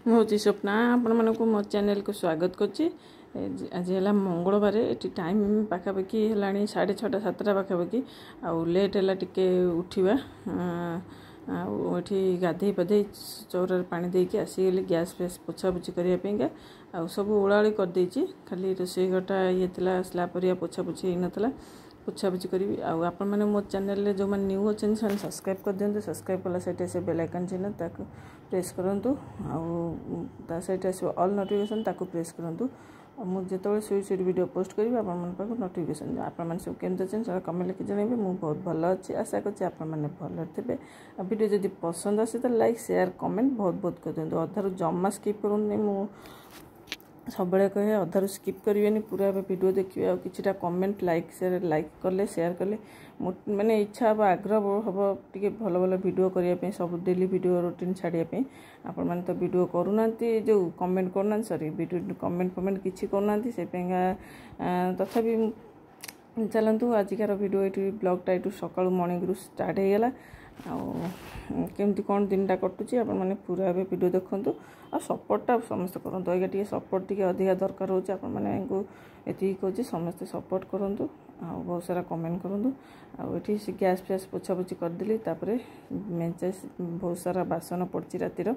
मुझे स्वप्ना आपण मानक मो चैनल को स्वागत करछि। आज है मंगलवार ये टाइम पाखापाखि है 6:30 7टा पाखापाखि आउ लेट है टिके उठा ये गाधे पाधे चौर पानी देके आसीगली गैस फैस पोछापोछि करने आउ सब ओलाड़ी करदे खाली रोषे घरटा ये स्लापरिया पोछापोछि होता पोछापोछि करी आपण मैंने मो चैनल जो मैंने न्यू अच्छे से सब्सक्राइब कर दिखाते सब्सक्राइब कला सहित से बेल आइकन चिन्ह ताको प्रेस करूँ आउ सहित आस ऑल नोटिफिकेशन ताको प्रेस करूँ मुझे जो स्वीट स्वीट वीडियो पोस्ट करी आप नोटिफिकेशन आप सब केमती अच्छे कमेंट लिखि जनइबे मुझे बहुत भल अच्छी आशा करें भल थे वीडियो जब पसंद आसे तो लाइक शेयर कमेंट बहुत बहुत कर दिखाँ अधारू जमा स्किप करूँ मु सब कहे अधारू स्किप करेंगे पूरा वीडियो देखिए और किछटा कमेंट लाइक कले शेयर कले माने इच्छा हम आग्रह हम टे भल भल वीडियो करने सब डेली वीडियो रूटीन छाड़ापी आपण मैंने तो वीडियो करूना जो कमेंट करना सॉरी वीडियो कमेंट किसी करना से तथापि चलतु आजिकार वीडियो ये ब्लॉगटा ये सकाळु मॉर्निंग रु स्टार्ट हो गला केमती कौन दिन टा कटुची आप मैंने पूरा वीडियो देखूँ आ सपोर्टा समस्त करूँ आगे टे सपोर्ट टी अधिका दरकार हो ये कहूँ समस्ते सपोर्ट करूँ बहुत सारा कमेंट करूँ आठी से गैस फैस पोछापोछि करदेली मेंचे बहुत सारा बासन पड़ी रातिर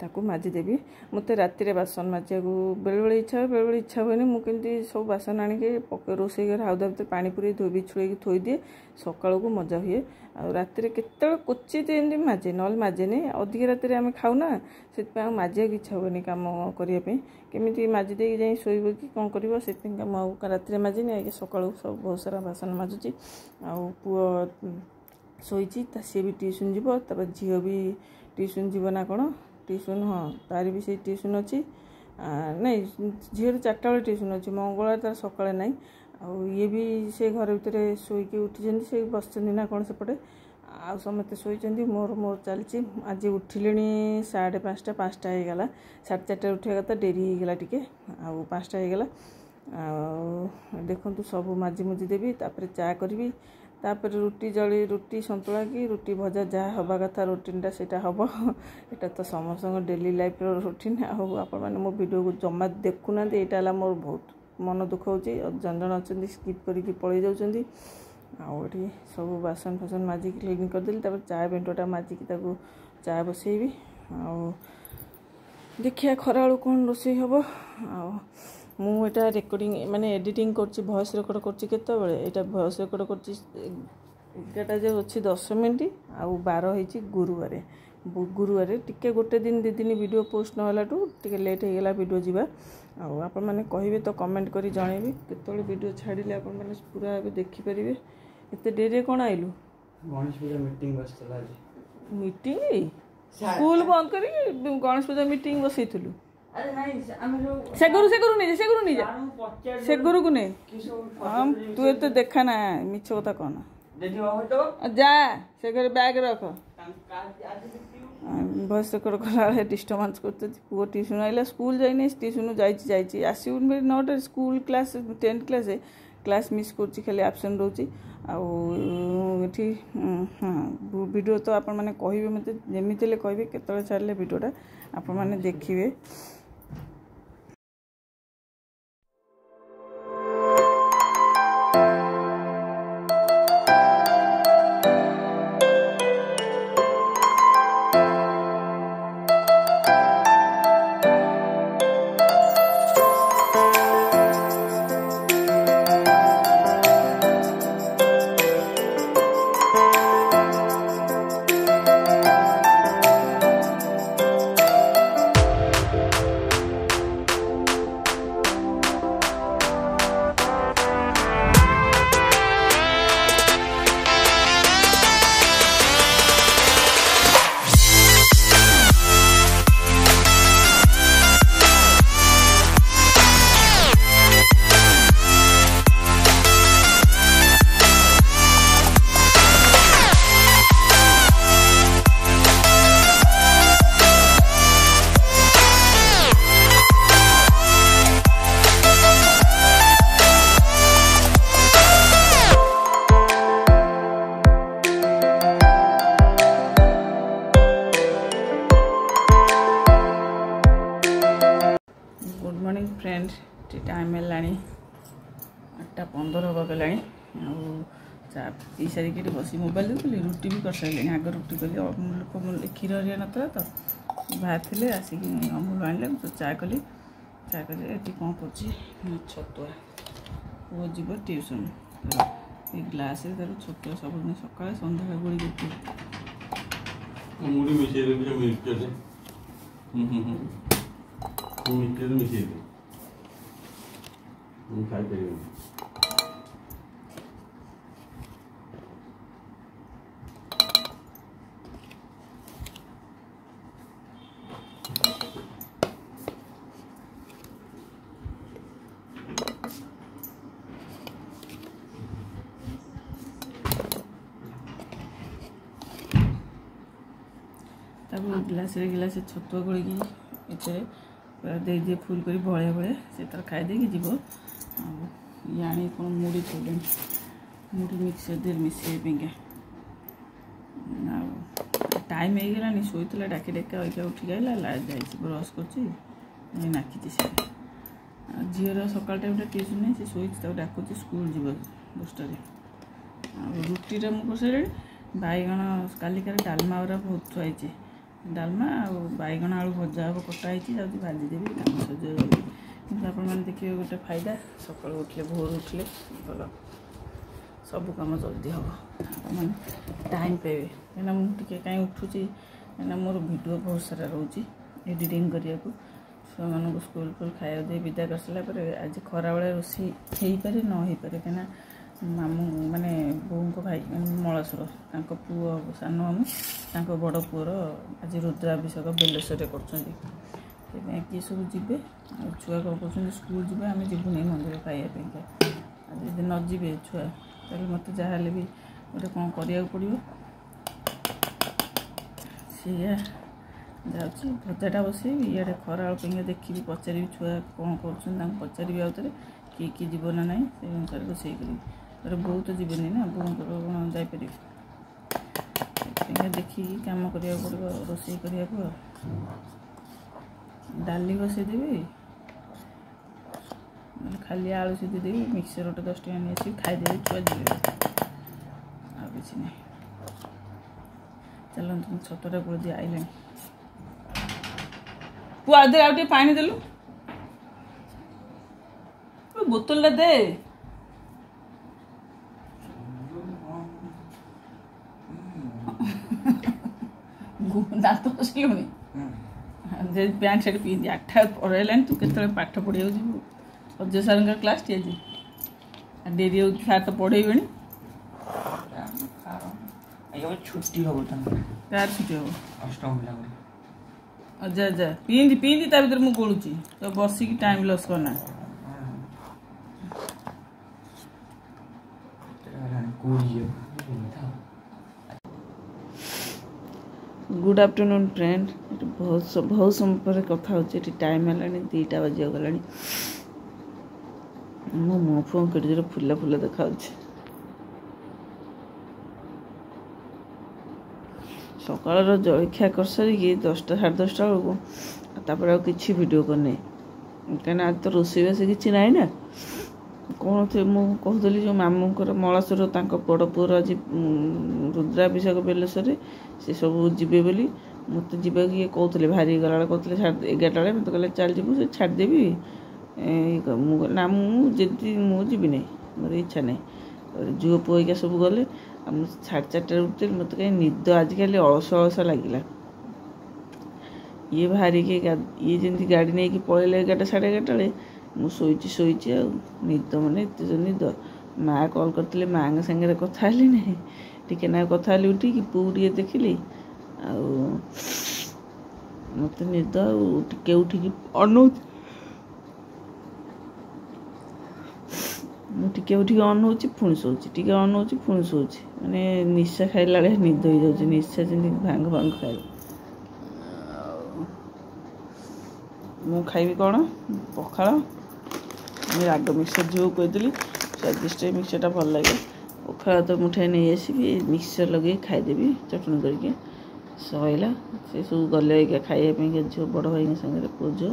ताकू माजिदेवी मत राति बासन माजा बेले बेले इच्छा हुए मुझे सब बासन आणिके पके रोसे घर हाउदा भर पानी पूरी धोई बिछुड़ी थोई दिए सकाल को मजा हुए आ राति केत क्वचित एमती माजे ना माजेनि अधिक राति आम खाऊना से माजा इच्छा हुए कम करने केमी माजिदे जाए शोब कि कौन कर राति माजिनी आगे सकाल सब बहुत सारा बासन माजुची पुओ शोची सी भी ट्यूशन जीव झील भी ट्यूशन जीव ना कौन ट्यूशन हाँ तार भी से ट्यूशन अच्छी नहीं झील 4टा बेले ट्यूशन अच्छी मंगलवार तार सकाଳେ ना ये भी से घर भितर शोक उठी से बस ना कौन सेपटे आ समस्ते शोचती मोर चलती आज उठिले 5:30 5टा होगला 4:30 उठा कथा डेरी होगला टी आ 5टा होगला देखु सब माजी मुजी देवी तापर चा करी तापर रुटी जली रुटी सन्तुला कि रुटी भजा जहाँ हवा कथा रुटीनटा से हम यहाँ तो समस्त डेली लाइफ रुटीन आप मो वीडियो को जमा देखुना यहाँ मोर बहुत मन दुख हो जन जन अच्छा स्किप करके पलि जाऊँगी आठी सब बासन फासन माजिक क्लीन करदेली चा बेंटटा माजिक चा बसैबी देखिए खरा बेलू कौन रोषे हम मुझा रेकर्डिंग माने एडिटिंग कर वॉइस रेकर्ड कर वॉइस रेकर्ड कर जो अच्छी 10 मिनट आउ 12 होती गुरुवार टिके गोटे दिन 2 दिन वीडियो पोस्ट नाला टे लेट हो गला वीडियो जीवा आप मैंने कहे तो कमेंट करी जनइबे केतले वीडियो छाड़िले आप मैंने पूरा देखिपारे एत डेरे कौन आइलु गणेश पूजा मीटिंग बसला मीटिंग स्कूल बंद कर गणेश पूजा मीटिंग बसैथलु अरे नहीं हम से गुरु को नहीं हम तू ये तो देखा ना मिछ कथा कहना जा से घर बैग रख बस कला डिस्टर्बांस करते पुओ ट्यूशन आइला स्कूल जाइए ट्यूशन जाइए आसू 9टा school class 10th class miss कर खाली आबसेंट रोची आठी हाँ वीडियो तो आप मैंने कहे मत जमी कहे केतले छाड़े वीडियोटा आप मैंने देखिए। फ्रेंड टाइम है 8:15 हवा गलानी चा पी सारिक बस मोबाइल देखुली रुटी भी कर सारे आग रुटी कली अमूल क्षीर हरिया नाला तो बाहर थे आसिक अमूल आने तो चा कली ये कौन कर छतुआ पुओ जीव ट्यूशन ये ग्लास छतुआ सब सका सन्ध्या गोली मुड़ी मिसेई दे मिक्सचर से मिक्सचर मिसेई दे हम खाई परिबो गिलास छतुआ गोल दे दिए फुल कर भलिया भाया से तर खाईदे जीव आने कौन मुड़ी थोड़े मुड़ी मिक्सर दे मिसेगा टाइम हो गलानी शोला डाकी डाक उठिक आइला जा ब्रश कर नाकी से झीर सकाल टाइम ट्यूशन नहीं से शोच डाकुची स्कूल जीव 10टार रुटीटा मुझे बैगण कालिकार डालमा गुरा बहुत थुआई डालमा बैगण आलू भजा हम कटाई जाऊँगी भाजीदेवी कम सज कि आपने देखिए गोटे फायदा सका उठले भोर उठले भल सब कम जल्दी हम मैंने टाइम पाइबे कहीं मुझे कहीं उठुची कहीं मोर वीडियो बहुत सारा रोचे एडिटिंग करने को छुआ मान स्कूल फुल खाया दे विदा कर सारापर आज खरा बेला रोषे हो पारे न हो पारे कहीं मामू माने बों को भाई मलासुर पुओ सान मामू बड़ पुअर आज रुद्राभिषेक बेलेश्वर कर किए सब जी छुआ कौन कर स्कूल जी आम जीवनी मंदिर खावाई आज न जी छुआ तो मत जहाँ भी गोटे कौन करा पड़ो सी जाऊँगी भजाटा बस इे खरा पे देखी पचारि छुआ कौन कर पचारि आउ थे किए जीव ना ना से अनुसार रोषे करी बहुत जीवनी ना बोर कौन जापर देखिए कम करा पड़ो रोषे करने डाली बसईदेवी खाली आलू सीधीदेवी मिक्सर गोटे 10 टका नहीं आस खाईदे छुआ जी आ कि नहीं चलते छतटा गोल दी आईला पुआ आधे आउ पानी देलु बोतल दे दात बसलुणी पैंट सार्ट पिंधि 8टा पढ़ाइलानी तू के पाठ पढ़िया जीव अजय सार क्लास टी आज डेरी हो सार तो पढ़ेबे छुट्टी हम कार छुट्टी हम अष्टम जा जा पिंधि पिंधि ता भर मुझे गोलुची तो बसिक टाइम लॉस करना गुड आफ्टरनून फ्रेंड बहुत समय पर कथा होची टाइम है 2टा बजे गला मो मुँह फुँ केटे फुला फुला देखा सकाल जलखिया कर सारिकी 10टा 10:30 बेलू कि वीडियो करने कहीं आज तो रोषेईबास कि ना ना कौन थे मुझे कहती जो मामूर मलासुर बड़ पुअर आज रुद्राभिषेक बेलेश्वर से सब जीवे बोली मत जावा किए कहते भारी गला कहते 11टा मत कहले चल जीवु से छाड़देवी ना मुझे जीवी नहीं मोर इच्छा नहीं झुओ पुआ सब गले 4:30 उठे मत कहीं निद आजिकल अलस अलस लगे ये बाहरी के ये जमी गाड़ी नहीं पलैले 11टा 11:30 बेले मुझे शोची निद मैंने एत जो निद माँ कल करते माँ सागर कथा ना टी ना कथा उठिकी पू टे देखिली आ मत निद टे उठिकी अनौ मुझे उठिकी अनौची पुणी शोची टे अनौची पुणी शोची मैंने निशा खाइला निद हो जाऊँ निशा जमी भांग भांग खाए मु खाइबी कौन पखाड़ राग मिक्सर झील कहती स्वादिष्ट मिक्सरटा भल लगे पखाड़ तो मुठाई नहीं आसबि मिक्सर लगे खाईदेवी चटनी करके सैला से सब गले खाइबा झील बड़ भाई सागर पुओ झील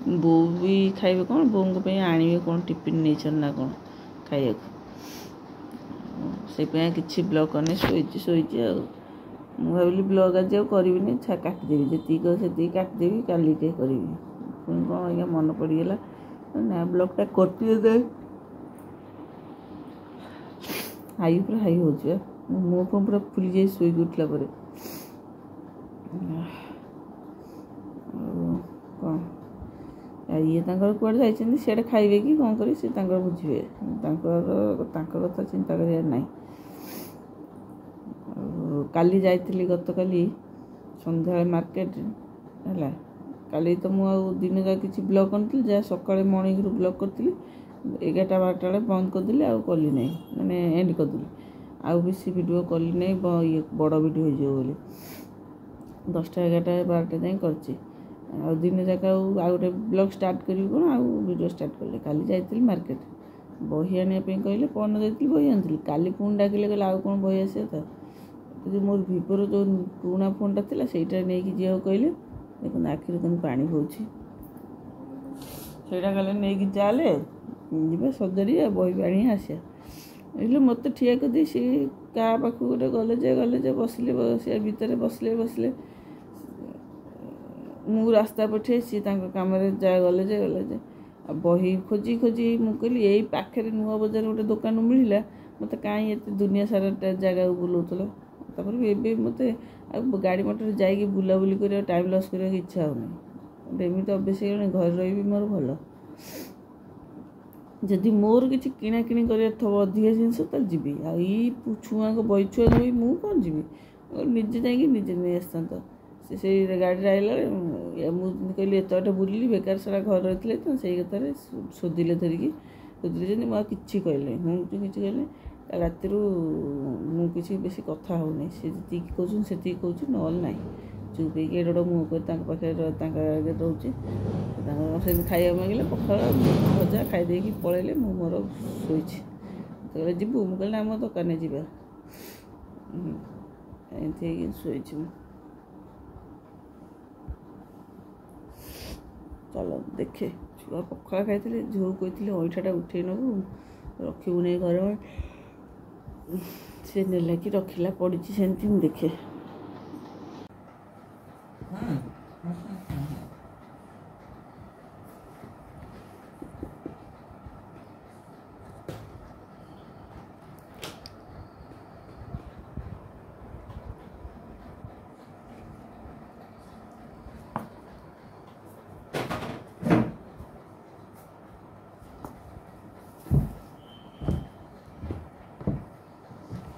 बोऊ भी खाइबे कौन बोऊ को आनिबे कौन टिफिन नहीं ना कौन खाइए से किसी ब्लॉग करने शोची मु भाविली ब्लॉग आज करी काटिदेवी जी से काटिदेवी काली टे करी पुणी कौन आज्ञा मन पड़गला ना ब्लॉगटा करते हाई पूरा हाई हो मो पूरा फुली जाए शोक उठला कौन ये कौड़े जाइए खाइबे कि कौन करें सी बुझे कथा चिंता कर ना काली जाइली गत काली संध्या मार्केट है काली तो मुझे दिन जा कि ब्लॉग कर जहाँ सका मॉर्निंग रू ब्लॉग करी 11-12 बेले बंद करदेली आउ कली ना मैंने एंड करदेली आउ बेसी वीडियो कली ना ये बड़ वीडियो हो 10-11-12 जाए कर दिन जाक आउ गोटे ब्लॉग स्टार्ट करी कौन आउ वीडियो स्टार्ट कले काली जाइली मार्केट बही आने कहले पन जाइली बही आनी काली पुणी डाकिले कहले आउ कौन बही आसे तो मोर भिभोर जो पुराना फोनटा था सहीटा नहीं जी कहले देखो आखिर तुम पानी होची कहले नहीं चले जी सजाड़ी बही पानी आसिया मत ठिया कर सी क्या पाख गोटे गले बसले से भितर बसले मु रास्ता पठे सी कम गले बही खोजी खोजी मुझे यही पाखे नुआ बजार गोटे दुकान मिलला मत कहीं दुनिया सारा जगह बुलाऊल तापर मत गाड़ी मटर जाकि बुलाबुली कर टाइम लॉस करने इच्छा होनी एमती अभ्यास घर रही मोर भल जदि मोर किसी किणा किणी कर अधिक जिनस तो जी छुआ को बही छुआ जो मुझे कौन जी निजे जाइए नहीं आसता से गाड़ी आइला मुझे कहली एत बुलिली बेकार सारा घर रही तो से कथार शोधिले धरिकी शोधिले मुझे कि कहले मुझे कि कहले राति मुझे बेसी कथा होनी से जी कहूँ से कहूँ ना ना चुप एडो मुँह कर पाखे आगे रोचे से खाया मांगे पखाड़ भजा खाईदे पलैले मु मोर शोची कहले जीवु मुझे आम दुकान जा एमती शोची चलो देखे छुआ पखाड़ खाई झो कहते अईठाटा उठे नबू रखू नहीं घर से नेला कि रखिला पड़ी सेमती देखे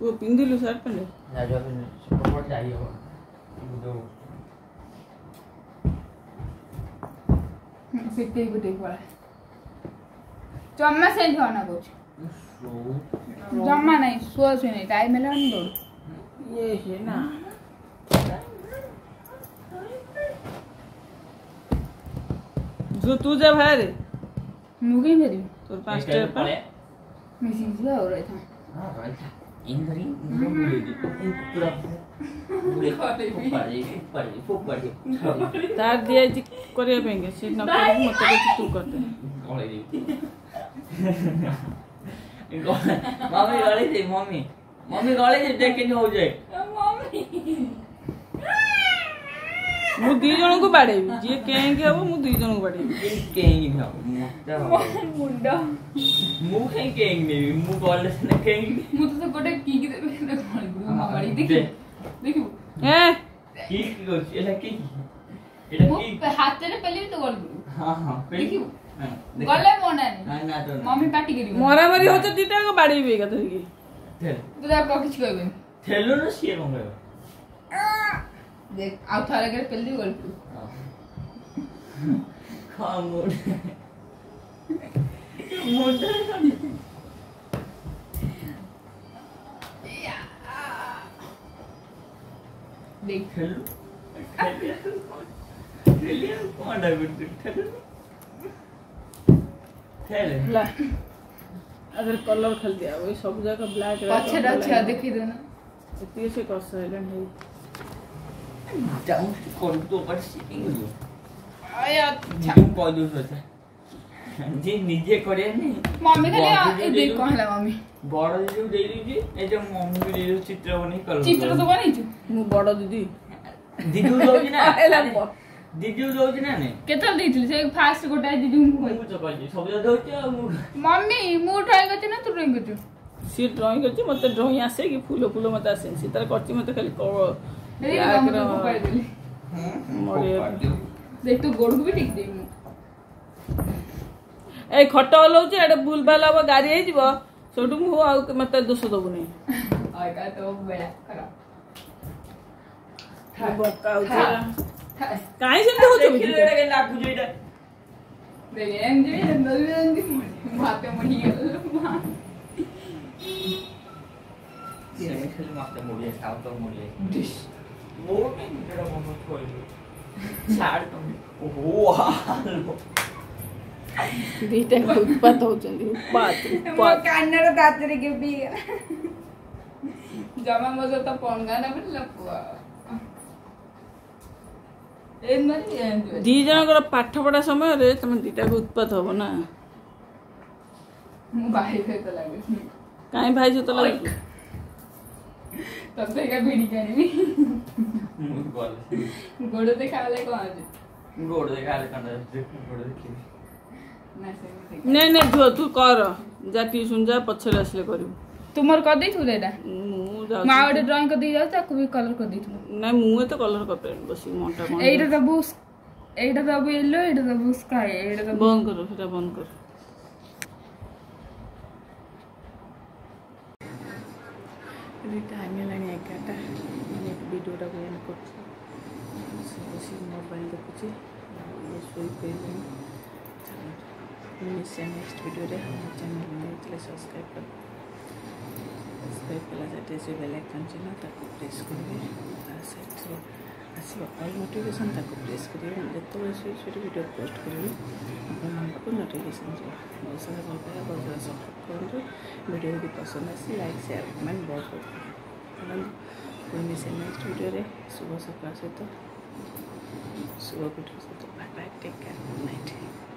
वो पिंदिलु शर्ट पहने ना जो फिर सपोर्ट चाहिए हो दो फिटे गुटे पड़ा जम्मा से होना कुछ जम्मा नहीं सो से नहीं टाइम मिला नहीं दौड़ ये है ना जो तू जब है रे मुगे मेरी तोर 5 स्टेप पर मिसिंग हो रहा था हां राइट इन करी मुड़े दी पूरा मुड़े तार दिया जी करे पेंगे से न करे मत करे तू कर दे मम्मी गले दे देख के हो जाए मु दी जन को बाड़ेबी जे केंगे हबो मु दी जन को बाड़ेबी केंगे ना मुंडा मु केंगे नहीं मु गले से केंगे मु तो गोटे की देबे ना गली देखिबो ए की करछ एला की एला की हाथ रे पहले तो गल हां हां देखिबो गले मोना नहीं ना तो मम्मी पार्टी करी मोरा मरी होते दीटा को बाड़ेबी का तरीके थेल तू जा को किछ कहबे थेलो न सिए मंगे देख आउ थाला के पहले गल खामोड़ देख थेलो थेलिया कौन डायबिट थेलो थेले ला अगर कलर खेल दिया वही सब जगह ब्लैक पछे अच्छा देखि दे ना इतने से कस है नहीं जाऊं कौन तो पर सीटिंग हो अरे अच्छा निजू कह दूस जे निजे करे नहीं मम्मी खाली ए देख कहला मम्मी बड़ दिदी दे दीजिए ए जो मम्मी दे चित्र बनी कलर चित्र तो बनी छु मु बड़ दीदी दीदी दौजी ना एला दीदी दौजी ना ने केतल देइथिल से फास्ट गोटा दीदी मु मु तो कहली सब दौजी मम्मी मु ड्राइंग करछ ना तू ड्राइंग करछ सी ड्राइंग करछि मते ड्राइंग आसे कि फूल फूल मते आसे सी तार करछि मते खाली मेरी मम्मी को पकड़ देली मोरे देख तू गोड़ को भी ठीक दे मु ए खट हलौछि एडे भूल भाल अब गाड़ी हे जिवो सोटु मु आ मते दोष दबु नै आय का तो बेला करा बक्का होछि हाय काई से होछ देखिले रे लागु जेटा देख एम जी नलवेंदी माते मही गेल ये खेल माते मुड़िए साउ तो मुड़िए डिश मोर में तेरा मन खोल छाड़ तुम ओहो हालो दीटा उत्पात होचंदी उत्पात मो कान्नर दातरे के भी जमा मजा तो पंगा ना बन लपुआ एन मारी एन दी जनकर पाठ पढ़ा समय रे तमे दीटा को उत्पात हो ना मु भाई से तो लागे काई भाई से तो लागे तब से का भिड़ी करनी मुझ बोल गोड़ देखा ले को आज गोड़ देखा ले कंडा गोड़ देखी ना से नहीं नहीं जो तू कर जा ट्यूशन जा पछले आसले करू तुमर कर दै छु देडा मु जा मां ओडे ड्राइंग कर दै जाऊ ताको भी कलर कर दै छु नहीं मु तो कलर कर पेन बसी मोटा कोन एटा तो बुस एटा तो येलो एटा तो बुस स्काई एटा तो बंद करो सेटा बंद कर टाइम हेलानी 11टा मैं वीडियोटा को एंड करछि बसी मोबाइल देखुछि ये सोई पेले मिसे नेक्स्ट वीडियो रे हम चैनल में सब्सक्राइब कर सब्सक्राइब कला जाते से बेल आइकन चिन्ह ताको प्रेस करिवे तार साइड से आसीबा ऑल नोटिफिकेशन ताको प्रेस करिवे जेतो से वीडियो पोस्ट करिवे आपको नोटिफिकेशन जे बहुत सारा भल पाया बहुत सारा सपोर्ट करंतु वीडियो भी पसंद आसी लाइक शेयर कमेंट बहुत बहुत मिसे नेक्स्ट वीडियो रे शुभ सकाळ सहित शुभ वीडियो सहित bye bye take care good night